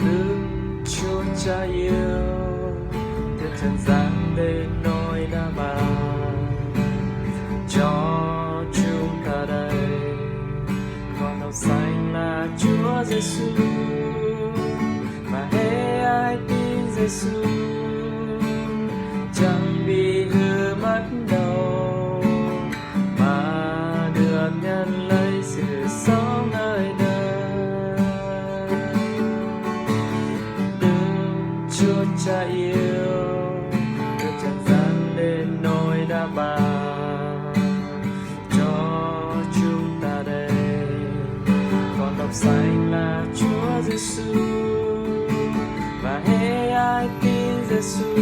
đừng cho cha yêu theo trần gian để nói đã bao cho chúng ta đây. Con tàu xanh là Chúa Giêsu, mà hễ ai tin Giêsu chẳng bị hư mất đâu, mà được nhận lấy sự sống nơi đời. Đừng Chúa cha yêu từ trần gian đến nỗi đã bao cho chúng ta đây. Con tóc xanh là Chúa Giêsu, và hễ ai tin Giêsu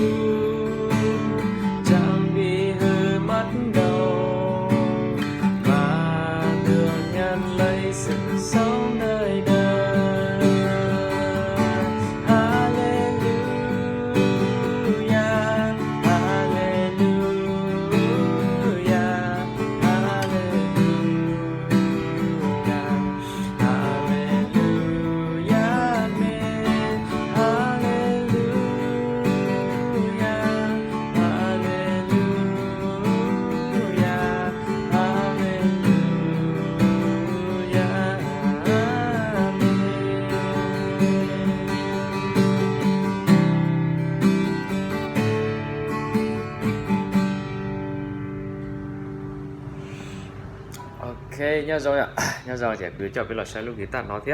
chẳng bị hư mất đâu, mà được nhận lấy sự sống nơi đời. Hallelujah, hallelujah, hallelujah, hallelujah, amen. Hallelujah, hallelujah, hallelujah, amen. Ok, nhớ rồi ạ. Nhớ rồi thì cứ cho biết là sẽ lúc guitar nó thế.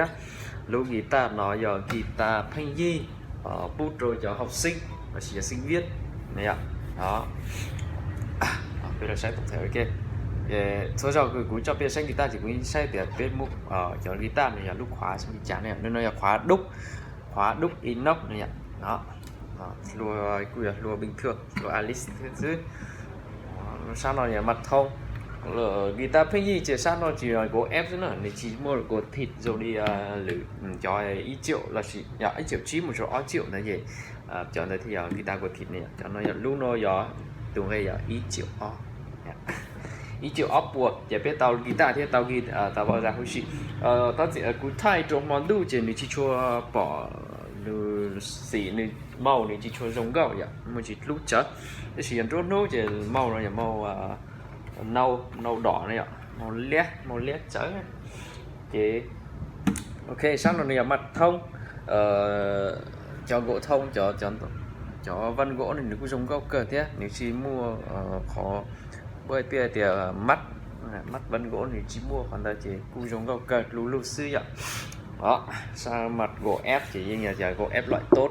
Lúc guitar nó giờ guitar thanh di bút rồi cho học sinh và chỉ là sinh viên này ạ. Đó. Bây giờ sẽ tổng thể ok. Số giờ cứ cho biết sang guitar chỉ cũng sẽ để biết mục cho guitar này là lúc khóa xong thì chán này nên nó là khóa đúc inox này ạ. Đó. Lùa bình thường, lùa Alice thứ. Sao nó là mặt thông. Guitar phê gì chỉ sao nó chỉ là gỗ ép nữa, nên chỉ mua được gỗ thịt rồi đi lử cho ít triệu là chỉ ít triệu chí một số 8 triệu là gì cho nên thì guitar gỗ thịt này cho nó lúc nó gió tụi ngay ít triệu ít triệu ốp buộc chỉ biết tàu guitar thì tàu tàu bao giờ không chỉ tao chỉ cụ thay trong món đồ chỉ nên chỉ cho bỏ xỉ nên màu nên chỉ cho giống gạo vậy mà chỉ lúc chết thì chỉ rốt nốt chỉ màu là màu nâu đỏ này ạ, màu lét trắng này. Chị ok xong rồi này mặt thông cho gỗ thông cho vân gỗ này nó cũng giống gốc cờ thế. Nếu chỉ mua khó bởi tia thì mắt vân gỗ này chỉ mua còn đây chỉ cũng giống gốc cờ lú sư ạ. Đó sang mặt gỗ ép chỉ như nhà gỗ ép loại tốt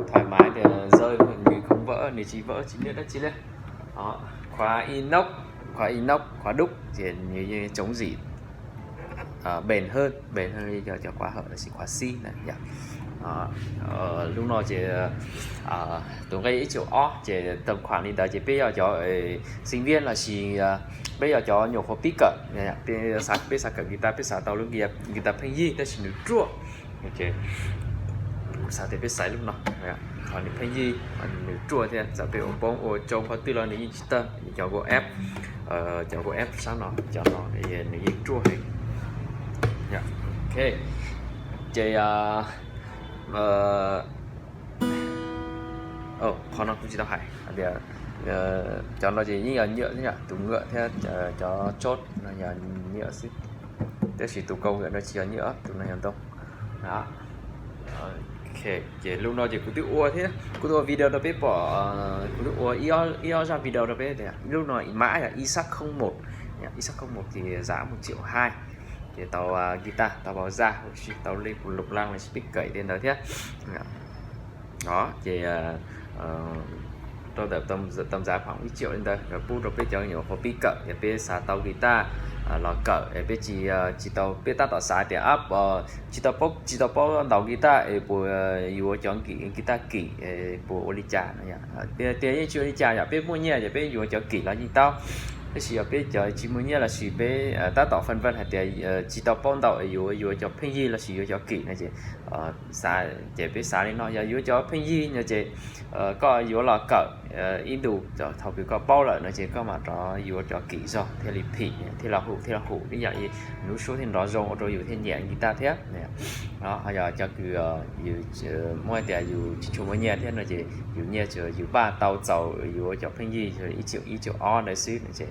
thoải mái thì rơi mình không vỡ, nếu chỉ vỡ chỉ biết đất chỉ lên. Đó khóa inox, khóa đúc thì như chống dỉ bền hơn cho khóa hở là chỉ khóa xi này nhỉ. Lúc nào chỉ tụi gây ít triệu ó chỉ tầm khoảng đi tới chỉ bây giờ cho sinh viên là chỉ bây giờ cho nhiều khó pick cỡ này bây giờ cả guitar bây giờ tàu lúc guitar phanh gì ta chỉ được chua ok sao thì biết sai lúc nào còn phanh gì được chua thì sẽ bị ống bóng ở trong khóa tư là những tơ cho gỗ ép sao nó cho nó để những chua hết yeah. Ok chị con nó cũng chỉ tao hải để cho nó chỉ như là nhựa thế nhỉ, tủ ngựa thế cho chốt là nhà nhựa xí thế chỉ tủ công nó chỉ là nhựa tủ này làm tông đó. Ok chỉ lúc nào chỉ cứ tự ua thế cứ ua video đó biết bỏ cứ ua io ra video đó biết lúc nào mã là Isaac 01 Isaac 01 thì giá 1,2 triệu thì tàu guitar tàu bảo ra tàu lên của lục lăng là speaker tên đó thế đó thì tôi tầm giá khoảng 1 triệu lên đây rồi bút rồi biết cho nhiều hộp pi cỡ để biết xả tàu guitar lò cỡ để biết chỉ tàu biết ta tàu xả để áp chỉ tàu bóc tàu guitar để bộ yêu chọn guitar kỹ bộ olicha này nhá tiền như olicha nhá biết mua nhẹ để biết yêu chọn kỹ là gì tao cái gì biết cho chỉ mua nhẹ là chỉ biết ta tàu phân vân hay để chỉ tàu bóc tàu yêu cho pin gì là chỉ yêu cho kỹ này chị xả để biết xả lên nó yêu cho pin gì nhà chị có yêu lò cỡ in đủ cho thầu bị có bao lại nó chỉ có mà cho yếu cho kỹ rồi thì lì phỉ thì là hủ bây giờ như núi số thì nó rong rồi yếu thì nhẹ guitar thế này đó bây giờ cho cứ yếu mỗi để yếu chung với nhẹ thế nó chỉ yếu nhẹ cho yếu ba tàu dầu yếu cho phanh gì rồi ít chịu on đấy xí này chỉ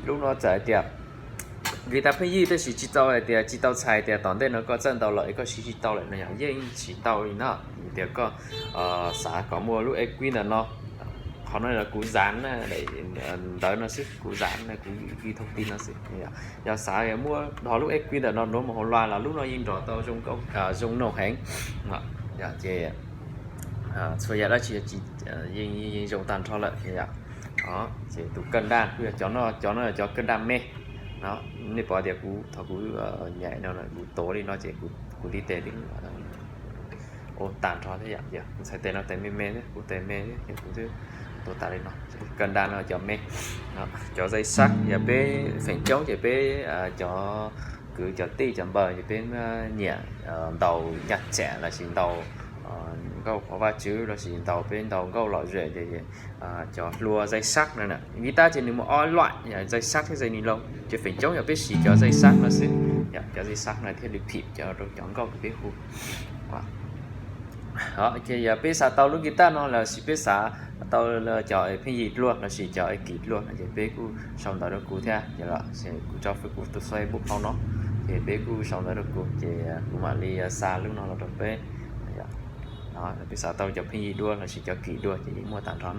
lúc nó chạy đẹp guitar phanh gì 都是知道的，知道菜的，當地那個真到來個是知道嚟，那樣應知道呢，啲個啥個mua lúc equin là nó họ nói là cú dán để tới nó sẽ cú dán này cú ghi thông tin nó sẽ giờ xã cái mua họ lúc equin là nó một hồ loa là lúc nó in rõ tao trong công trong nổ hẹn giờ chỉ bây giờ đó chỉ in dùng tàn cho lại thì đó chỉ tụ cân đan bây giờ cho nó là cho cân đam mê đó nên bỏ tiền cú thằng cú nhảy nào là cú tối đi nó chỉ cú đi tè đến ô tàn cho thế vậy giờ sai tên nó tên mê đấy cú tên mê đấy cú thứ tôi ta đây nó cần đàn nó cho mê đó, cho dây sắt và bé phèn chống và bé cho cứ cho ti chậm bờ thì bên nhẹ đầu nhặt trẻ là xin đầu câu có ba chữ là xin đầu bên đầu câu lọ rễ thì cho lùa dây sắt này nè guitar chỉ một oi loại dây sắt cái dây ni lông chỉ phèn chống và bé xì cho dây sắt nó sẽ cho dây sắt này thì được phịt cho rồi chọn câu cái bé khu đó thì giờ bây giờ tao lúc guitar nó là chỉ bây giờ tao là chọn cái gì luôn là chỉ chọn cái kỹ luôn là chỉ bây cú xong đó cú theo giờ là sẽ cú cho phải cú tôi xoay bút không nó thì bây cú xong đó cú thì cú mà đi xa lúc nó là được bây đó bây giờ tao chọn cái gì luôn là chỉ chọn kỹ luôn chỉ mua tạm đó nè